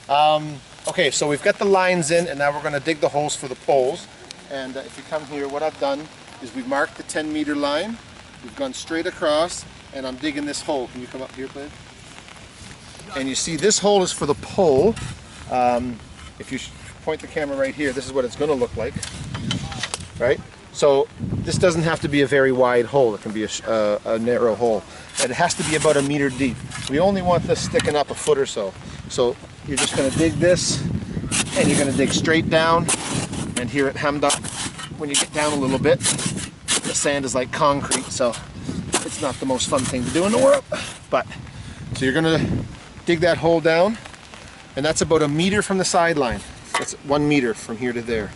Okay, so we've got the lines in, and now we're going to dig the holes for the poles. And if you come here, what I've done is we've marked the 10-meter line. We've gone straight across, and I'm digging this hole. Can you come up here, please? And you see this hole is for the pole. If you point the camera right here, this is what it's going to look like, right? So this doesn't have to be a very wide hole. It can be a narrow hole. And it has to be about 1 meter deep. We only want this sticking up 1 foot or so. So you're just going to dig this, and you're going to dig straight down. And here at Hamdok, when you get down a little bit, the sand is like concrete, so it's not the most fun thing to do in the world. But so you're going to dig that hole down, and that's about 1 meter from the sideline. That's 1 meter from here to there.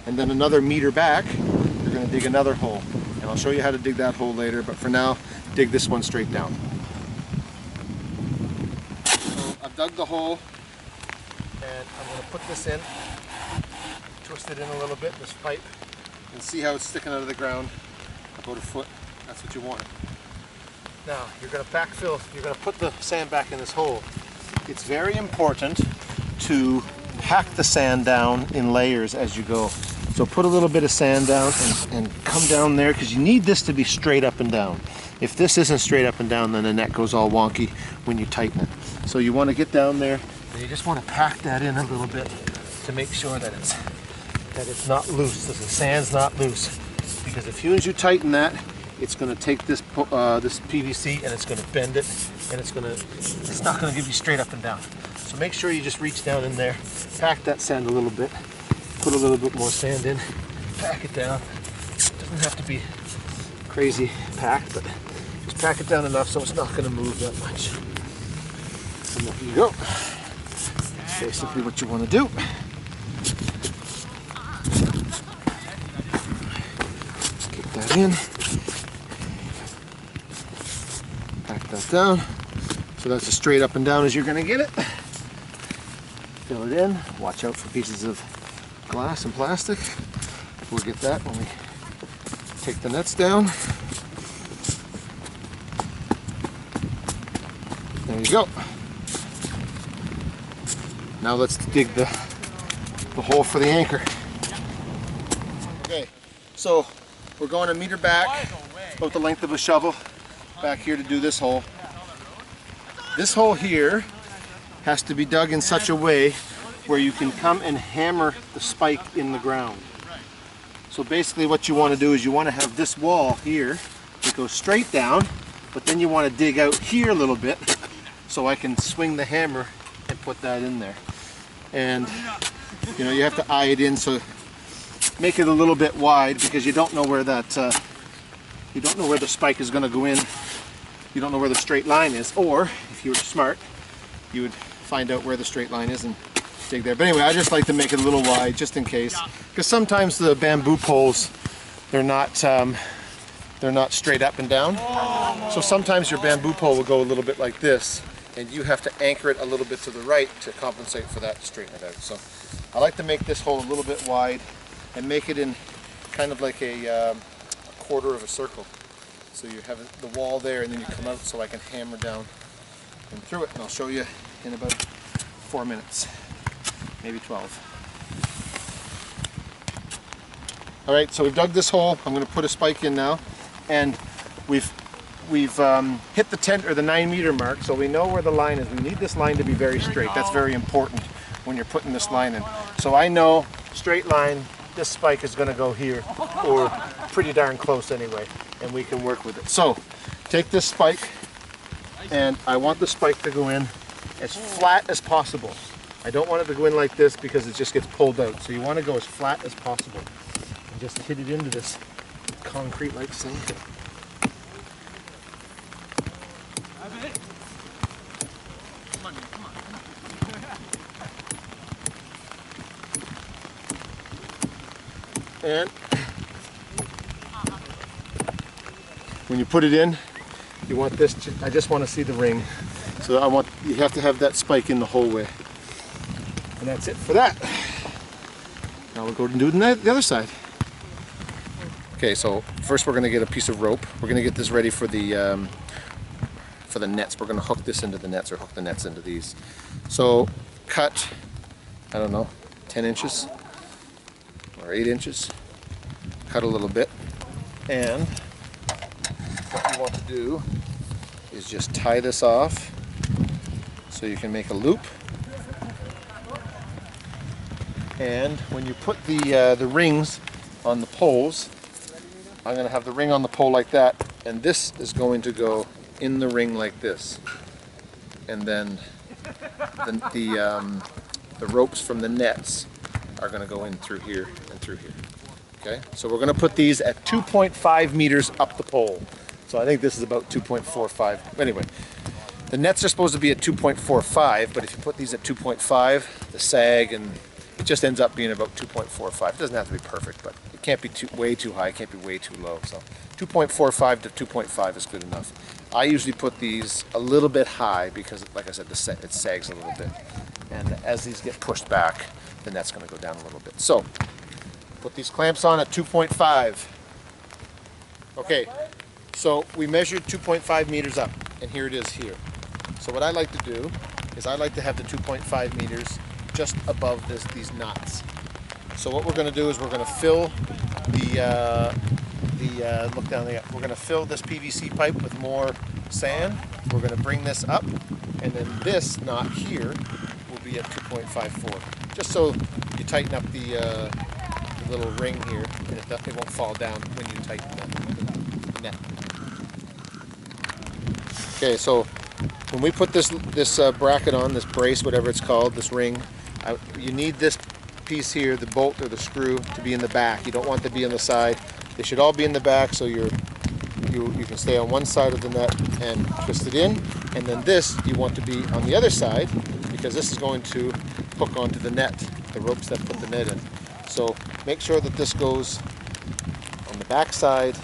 And then another meter back, you're going to dig another hole. And I'll show you how to dig that hole later, but for now, dig this one straight down. So I've dug the hole, and I'm going to put this in, twist it in a little bit, this pipe, and see how it's sticking out of the ground about 1 foot. That's what you want. Now, you're going to backfill, you're going to put the sand back in this hole. It's very important to pack the sand down in layers as you go. So put a little bit of sand down and come down there, because you need this to be straight up and down. If this isn't straight up and down, then the net goes all wonky when you tighten it. So you want to get down there, and you just want to pack that in a little bit to make sure that it's not loose, that the sand's not loose. Because as soon as you tighten that, it's going to take this this PVC and it's going to bend it, and it's not going to give you straight up and down. So make sure you just reach down in there, pack that sand a little bit, put a little bit more sand in, pack it down. It doesn't have to be crazy packed, but just pack it down enough so it's not going to move that much. And there you go. That's basically what you want to do. Get that in. Pack that down. So that's as straight up and down as you're going to get it. Fill it in. Watch out for pieces of glass and plastic. We'll get that when we take the nets down. There you go. Now let's dig the hole for the anchor. Okay, so we're going 1 meter back, about the length of a shovel, back here to do this hole. This hole here has to be dug in such a way where you can come and hammer the spike in the ground. So basically what you want to do is you want to have this wall here that goes straight down, but then you want to dig out here a little bit so I can swing the hammer and put that in there. And you know, you have to eye it in, so make it a little bit wide, because you don't know where that you don't know where the spike is going to go in. You don't know where the straight line is, or if you were smart, you would find out where the straight line is and dig there. But anyway, I just like to make it a little wide just in case, because sometimes the bamboo poles, they're not straight up and down. So sometimes your bamboo pole will go a little bit like this, and you have to anchor it a little bit to the right to compensate for that, to straighten it out. So I like to make this hole a little bit wide and make it in kind of like a quarter of a circle. So you have the wall there, and then you come out so I can hammer down and through it. And I'll show you in about 4 minutes, maybe 12. All right, so we've dug this hole. I'm going to put a spike in now, and we've hit the 10 or the 9 meter mark, so we know where the line is. We need this line to be very straight. That's very important when you're putting this line in. So I know straight line, this spike is going to go here, or pretty darn close anyway, and we can work with it. So take this spike, and I want the spike to go in as flat as possible. I don't want it to go in like this because it just gets pulled out. So you want to go as flat as possible and just hit it into this concrete-like thing. And when you put it in, you want this to, I just want to see the ring. So you have to have that spike in the whole way. And that's it for that. Now we'll go and do the other side. Okay, so first we're going to get a piece of rope. We're going to get this ready for the nets. We're going to hook this into the nets, or hook the nets into these. So cut, I don't know, 10 inches or 8 inches. Cut a little bit. And what you want to do is just tie this off so you can make a loop. And when you put the rings on the poles, I'm going to have the ring on the pole like that, and this is going to go in the ring like this. And then the ropes from the nets are going to go in through here and through here. Okay, so we're going to put these at 2.5 meters up the pole. So I think this is about 2.45. Anyway, the nets are supposed to be at 2.45, but if you put these at 2.5, the sag and it just ends up being about 2.45. It doesn't have to be perfect, but it can't be way too high, it can't be way too low. So 2.45 to 2.5 is good enough. I usually put these a little bit high because, like I said, it sags a little bit. And as these get pushed back, the net's going to go down a little bit. So put these clamps on at 2.5. Okay, so we measured 2.5 meters up, and here it is here. So what I like to do is I like to have the 2.5 meters just above these knots. So what we're going to do is we're going to fill look down there. We're going to fill this PVC pipe with more sand. We're going to bring this up, and then this knot here will be at 2.54. Just so you tighten up the little ring here, and it won't fall down when you tighten the net. Okay, so when we put this bracket on, this brace, whatever it's called, this ring, you need this piece here, the bolt or the screw, to be in the back. You don't want to be on the side. They should all be in the back, so you can stay on one side of the net and twist it in. And then this you want to be on the other side, because this is going to hook onto the net, the ropes that put the net in. So make sure that this goes on the back side.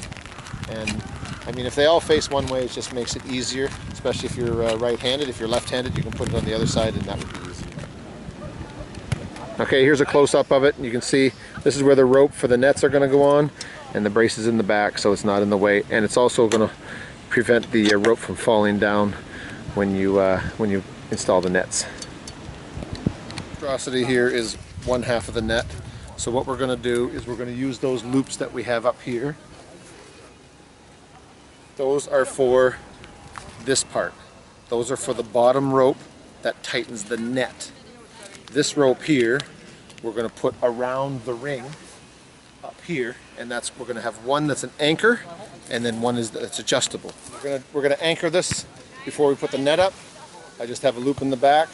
And I mean, if they all face one way, it just makes it easier, especially if you're right-handed. If you're left-handed, you can put it on the other side, and that would be easier. Okay, here's a close-up of it. You can see this is where the rope for the nets are going to go on, and the brace is in the back, so it's not in the way. And it's also going to prevent the rope from falling down when you install the nets. Monstrosity here is 1/2 of the net. So what we're going to do is we're going to use those loops that we have up here. Those are for this part. Those are for the bottom rope that tightens the net. This rope here, we're going to put around the ring up here, and we're going to have one that's an anchor, and then one that's adjustable. We're going to anchor this before we put the net up. I just have a loop in the back,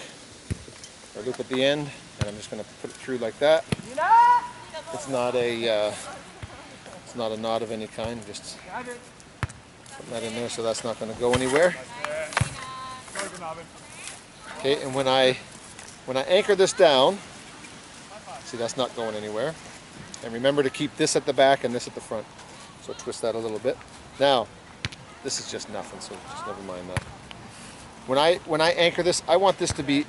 or a loop at the end, and I'm just going to put it through like that. It's not a knot of any kind. Just put that in there, so that's not going to go anywhere. Okay, and when I anchor this down, see, that's not going anywhere. And remember to keep this at the back and this at the front. So twist that a little bit. Now, this is just nothing, so just never mind that. When I anchor this, I want this to be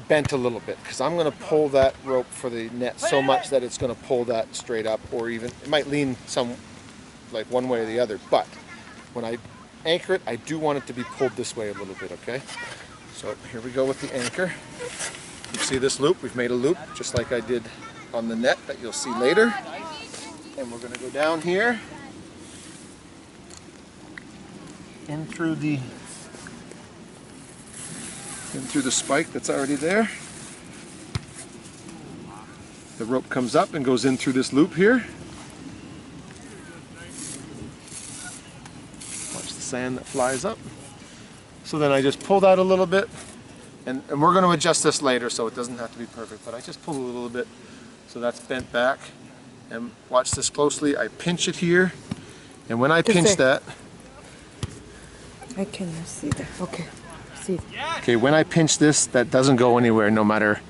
bent a little bit, because I'm going to pull that rope for the net so much that it's going to pull that straight up, or even it might lean like one way or the other. But when I anchor it, I do want it to be pulled this way a little bit. Okay. So here we go with the anchor. You see this loop? We've made a loop just like I did on the net that you'll see later. And we're going to go down here in through the spike that's already there. The rope comes up and goes in through this loop here. Watch the sand that flies up. So then I just pull that a little bit, and we're going to adjust this later, so it doesn't have to be perfect, but I just pull a little bit so that's bent back. And watch this closely. I pinch it here, and when I pinch that, I can see that. Okay. See. Okay, when I pinch this, that doesn't go anywhere, no matter.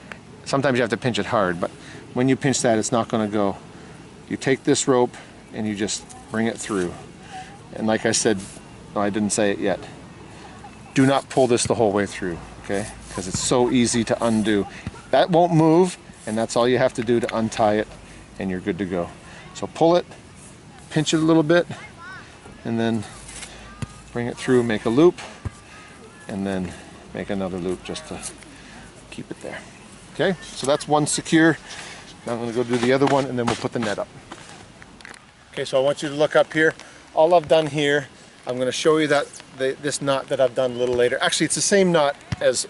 Sometimes you have to pinch it hard, but when you pinch that, it's not going to go. You take this rope and you just bring it through. And like I said, no, I didn't say it yet. Do not pull this the whole way through, okay? Because it's so easy to undo. That won't move, and that's all you have to do to untie it, and you're good to go. So pull it, pinch it a little bit, and then bring it through, make a loop, and then make another loop just to keep it there. Okay, so that's one secure. Now I'm going to go do the other one and then we'll put the net up. Okay, so I want you to look up here. All I've done here, I'm going to show you that this knot that I've done a little later. Actually, it's the same knot as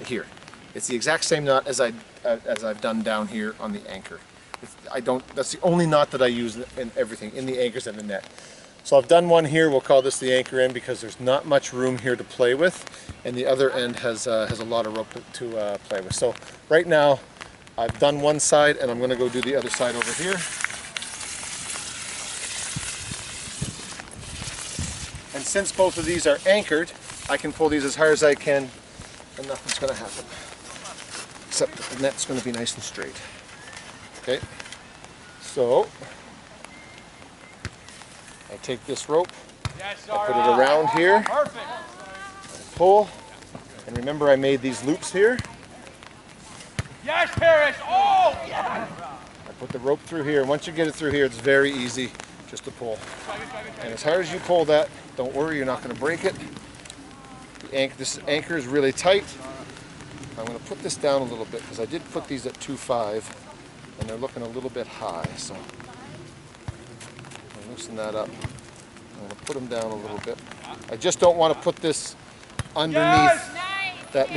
here. It's the exact same knot as I've done down here on the anchor. That's the only knot that I use in everything, in the anchors and the net. So I've done one here. We'll call this the anchor end because there's not much room here to play with, and the other end has a lot of rope to play with. So right now, I've done one side, and I'm going to go do the other side over here. And since both of these are anchored, I can pull these as hard as I can, and nothing's going to happen. Except that the net's going to be nice and straight. Okay, so I take this rope, I put it around here, pull, and remember I made these loops here. Yes, Paris! Oh, yeah! I put the rope through here, and once you get it through here, it's very easy just to pull. And as hard as you pull that, don't worry, you're not going to break it. This anchor is really tight. I'm going to put this down a little bit because I did put these at 2.5 and they're looking a little bit high, so I'll loosen that up. I'm going to put them down a little bit. I just don't want to put this underneath that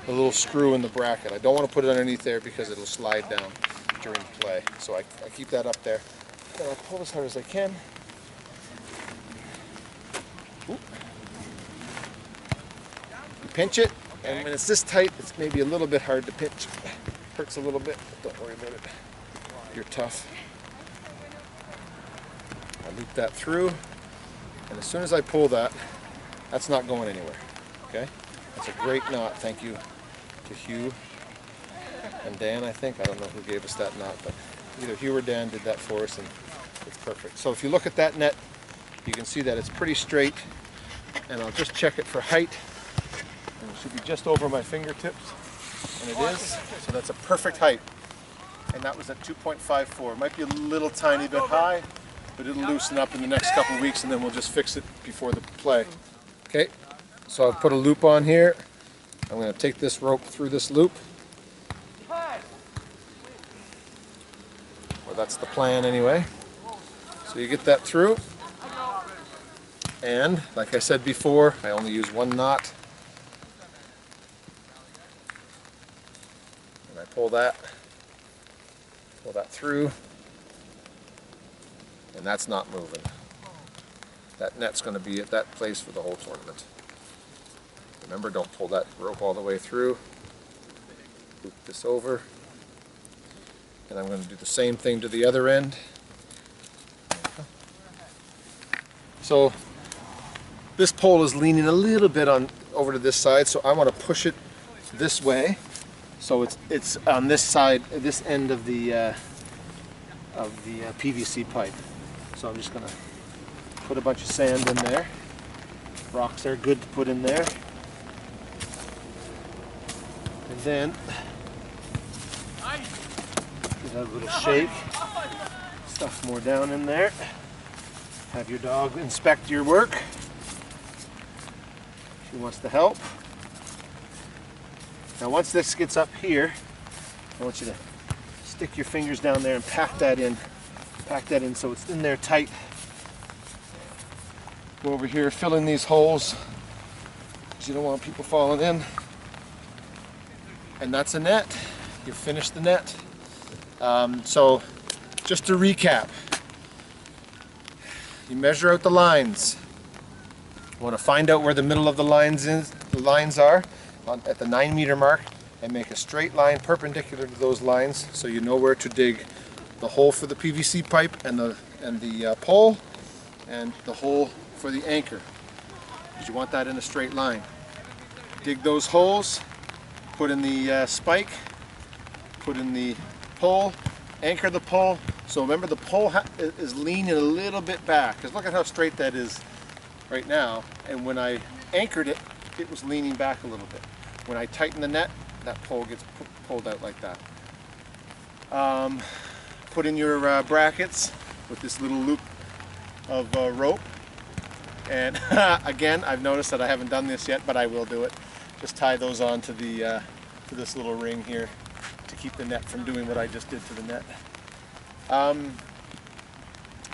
little screw in the bracket. I don't want to put it underneath there because it'll slide down during play. So I keep that up there. And I pull as hard as I can. Oop. You pinch it, and when it's this tight, it's maybe a little bit hard to pinch. Hurts a little bit, but don't worry about it. You're tough. I loop that through, and as soon as I pull that, that's not going anywhere. Okay? That's a great knot. Thank you to Hugh and Dan, I think. I don't know who gave us that knot, but either Hugh or Dan did that for us, and it's perfect. So if you look at that net, you can see that it's pretty straight, and I'll just check it for height, and it should be just over my fingertips, and it is. So that's a perfect height, and that was at 2.54. It might be a little tiny bit high, but it'll loosen up in the next couple of weeks, and then we'll just fix it before the play. Okay, so I've put a loop on here. I'm going to take this rope through this loop. Well, that's the plan anyway. So you get that through. And, like I said before, I only use one knot. And I pull that through, and that's not moving. That net's going to be at that place for the whole tournament. Remember, don't pull that rope all the way through. Loop this over. And I'm going to do the same thing to the other end. So this pole is leaning a little bit over to this side, so I want to push it this way, so it's on this side, this end of the PVC pipe. So I'm just going to put a bunch of sand in there. Rocks are good to put in there, and then give that a little shake. Stuff more down in there. Have your dog inspect your work. She wants to help. Now once this gets up here, I want you to stick your fingers down there and pack that in. Pack that in so it's in there tight. Go over here, fill in these holes because you don't want people falling in. And that's a net. You've finished the net. So just to recap, you measure out the lines. You want to find out where the middle of the lines are at the 9 meter mark, and make a straight line perpendicular to those lines so you know where to dig the hole for the PVC pipe and the pole, and the hole for the anchor, because you want that in a straight line. Dig those holes, put in the spike, put in the pole, anchor the pole. So remember, the pole is leaning a little bit back, because look at how straight that is right now, and when I anchored it, it was leaning back a little bit. When I tighten the net, that pole gets pulled out like that. Put in your brackets with this little loop of rope, and again, I've noticed that I haven't done this yet, but I will do it. Just tie those onto the to this little ring here to keep the net from doing what I just did to the net.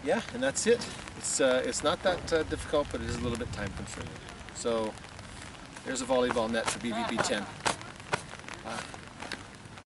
Yeah, and that's it. It's not that difficult, but it is a little bit time consuming. So there's a volleyball net for BVB 10.